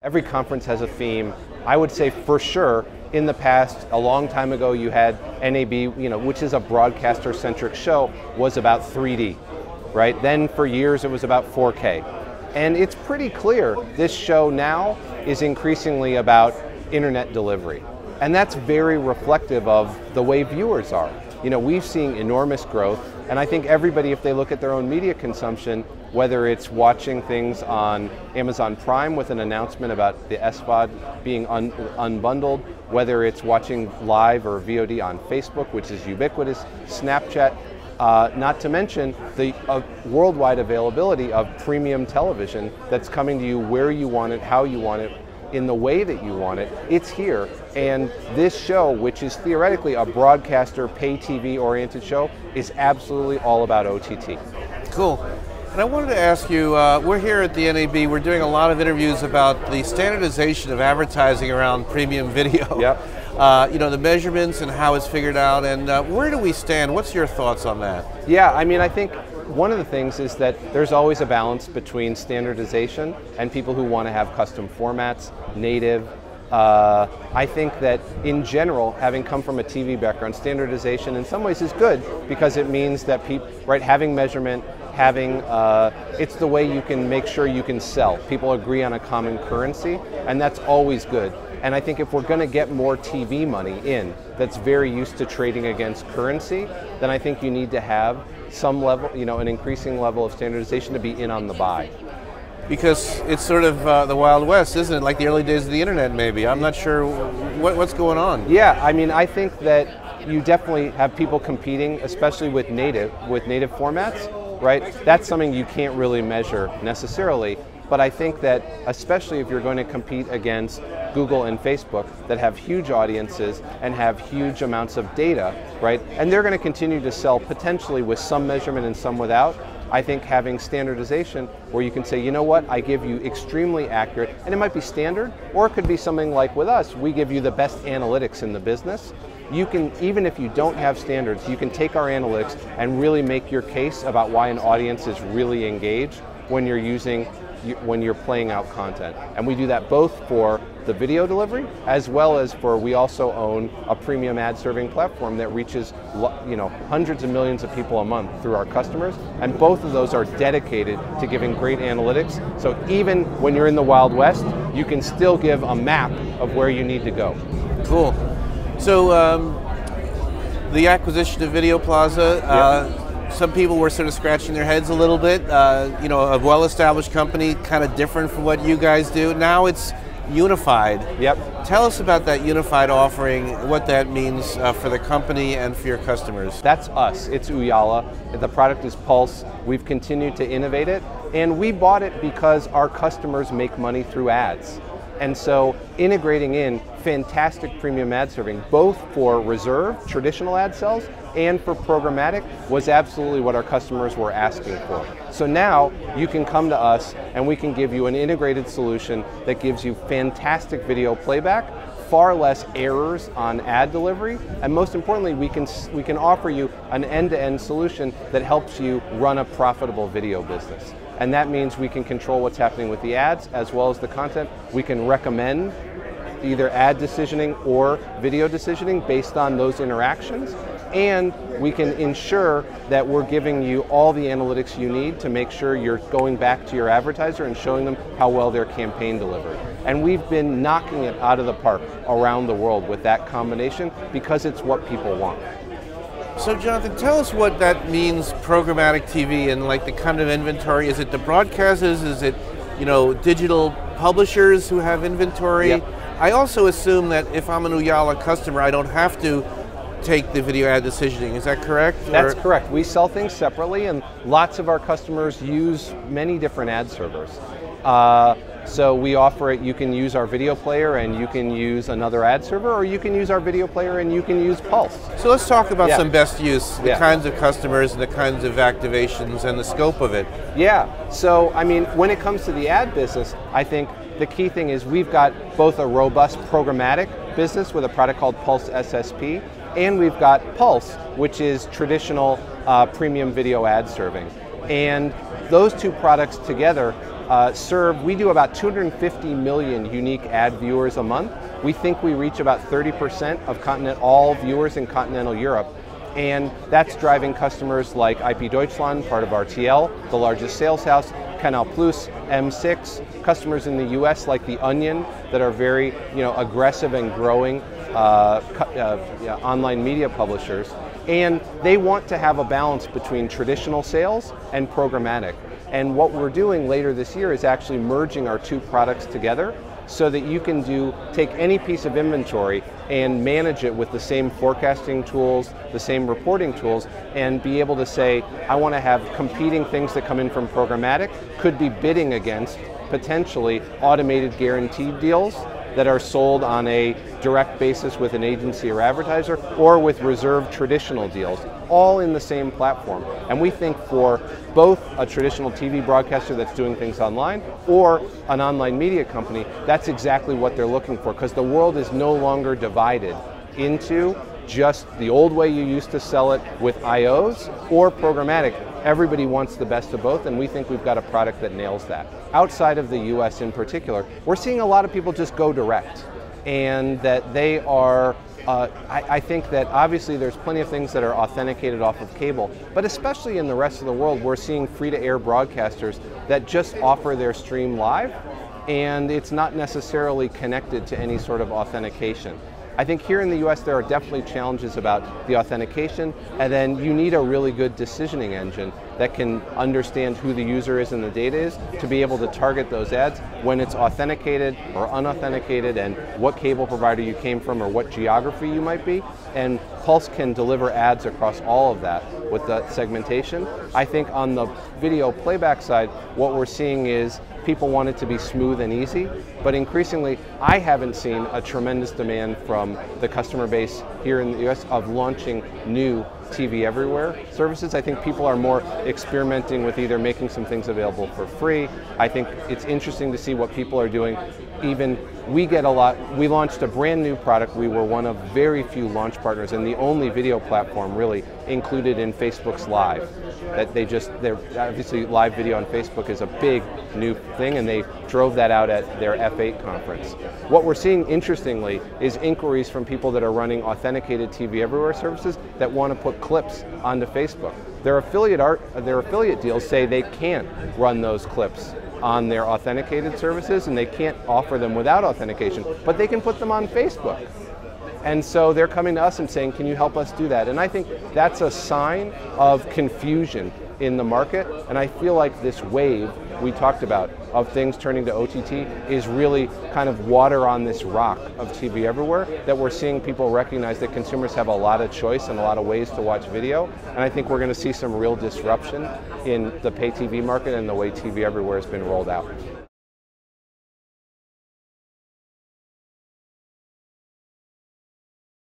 Every conference has a theme. I would say for sure, in the past, a long time ago, you had NAB, which is a broadcaster-centric show, was about 3D, right? Then for years it was about 4K. And it's pretty clear this show now is increasingly about internet delivery. And that's very reflective of the way viewers are. We've seen enormous growth, and I think everybody, if they look at their own media consumption, whether it's watching things on Amazon Prime with an announcement about the SVOD being unbundled, whether it's watching live or VOD on Facebook, which is ubiquitous, Snapchat, not to mention the worldwide availability of premium television that's coming to you where you want it, how you want it, in the way that you want it. It's here, and this show, which is theoretically a broadcaster, pay TV oriented show, is absolutely all about OTT. Cool. And I wanted to ask you, we're here at the NAB, we're doing a lot of interviews about the standardization of advertising around premium video. Yep. The measurements and how it's figured out, and where do we stand? What's your thoughts on that? Yeah, I think one of the things is that there's always a balance between standardization and people who want to have custom formats, native. I think that in general, having come from a TV background, standardization in some ways is good because it means that having measurement, it's the way you can make sure you can sell. People agree on a common currency, and that's always good. And I think if we're going to get more TV money in that's very used to trading against currency, then I think you need to have some level, an increasing level of standardization to be in on the buy. Because it's sort of the Wild West, isn't it? Like the early days of the internet, maybe. I'm not sure what's going on. Yeah, I think that you definitely have people competing, especially with native formats, right? That's something you can't really measure necessarily. But I think that especially if you're going to compete against Google and Facebook that have huge audiences and have huge amounts of data, right? And they're going to continue to sell potentially with some measurement and some without. I think having standardization where you can say, you know what, I give you extremely accurate, and it might be standard, or it could be something like with us, we give you the best analytics in the business. You can, even if you don't have standards, you can take our analytics and really make your case about why an audience is really engaged when you're playing out content. And we do that both for the video delivery as well as we also own a premium ad serving platform that reaches hundreds of millions of people a month through our customers, and both of those are dedicated to giving great analytics. So even when you're in the Wild West, you can still give a map of where you need to go. Cool. So the acquisition of Video Plaza, some people were sort of scratching their heads a little bit. A well-established company, kind of different from what you guys do. Now it's unified. Yep. Tell us about that unified offering, what that means for the company and for your customers. That's us. It's Ooyala. The product is Pulse. We've continued to innovate it, and we bought it because our customers make money through ads. And so integrating in fantastic premium ad serving, both for reserve, traditional ad sales, and for programmatic, was absolutely what our customers were asking for. So now you can come to us and we can give you an integrated solution that gives you fantastic video playback, far less errors on ad delivery, and most importantly, we can offer you an end-to-end solution that helps you run a profitable video business. And that means we can control what's happening with the ads as well as the content. We can recommend either ad decisioning or video decisioning based on those interactions. And we can ensure that we're giving you all the analytics you need to make sure you're going back to your advertiser and showing them how well their campaign delivered. And we've been knocking it out of the park around the world with that combination because it's what people want. So Jonathan, tell us what that means, programmatic TV, and like the kind of inventory. Is it the broadcasters? Is it, digital publishers who have inventory? Yep. I also assume that if I'm an Ooyala customer, I don't have to take the video ad decisioning. Is that correct? That's correct. We sell things separately, and lots of our customers use many different ad servers. So we offer it, you can use our video player and you can use another ad server, or you can use our video player and you can use Pulse. So let's talk about some best use, the Yeah. kinds of customers and the kinds of activations and the scope of it. Yeah, so when it comes to the ad business, I think the key thing is we've got both a robust programmatic business with a product called Pulse SSP, and we've got Pulse, which is traditional premium video ad serving. And those two products together we do about 250 million unique ad viewers a month. We think we reach about 30% of all viewers in continental Europe. And that's driving customers like IP Deutschland, part of RTL, the largest sales house, Canal Plus, M6, customers in the US like The Onion that are very aggressive and growing online media publishers. And they want to have a balance between traditional sales and programmatic. And what we're doing later this year is actually merging our two products together so that you can take any piece of inventory and manage it with the same forecasting tools, the same reporting tools, and be able to say, I want to have competing things that come in from programmatic, could be bidding against potentially automated guaranteed deals that are sold on a direct basis with an agency or advertiser, or with reserved traditional deals, all in the same platform. And we think for both a traditional TV broadcaster that's doing things online or an online media company, that's exactly what they're looking for, because the world is no longer divided into just the old way you used to sell it with IOs or programmatic. Everybody wants the best of both, and we think we've got a product that nails that. Outside of the US in particular, we're seeing a lot of people just go direct, and that they are, I think that obviously there's plenty of things that are authenticated off of cable, but especially in the rest of the world, we're seeing free-to-air broadcasters that just offer their stream live, and it's not necessarily connected to any sort of authentication. I think here in the US there are definitely challenges about the authentication, and then you need a really good decisioning engine that can understand who the user is and the data is to be able to target those ads when it's authenticated or unauthenticated, and what cable provider you came from or what geography you might be. And Pulse can deliver ads across all of that with that segmentation. I think on the video playback side, what we're seeing is people want it to be smooth and easy, but increasingly I haven't seen a tremendous demand from the customer base here in the US of launching new TV Everywhere services. I think people are more experimenting with either making some things available for free. I think it's interesting to see what people are doing. Even we launched a brand new product. We were one of very few launch partners and the only video platform really included in Facebook's Live. They're obviously live video on Facebook is a big new thing, and they drove that out at their F8 conference. What we're seeing, interestingly, is inquiries from people that are running authenticated TV Everywhere services that want to put clips onto Facebook. Their affiliate deals say they can't run those clips on their authenticated services, and they can't offer them without authentication, but they can put them on Facebook. And so they're coming to us and saying, can you help us do that? And I think that's a sign of confusion in the market, and I feel like this wave we talked about of things turning to OTT is really kind of water on this rock of TV Everywhere, that we're seeing people recognize that consumers have a lot of choice and a lot of ways to watch video, and I think we're going to see some real disruption in the pay TV market and the way TV Everywhere has been rolled out.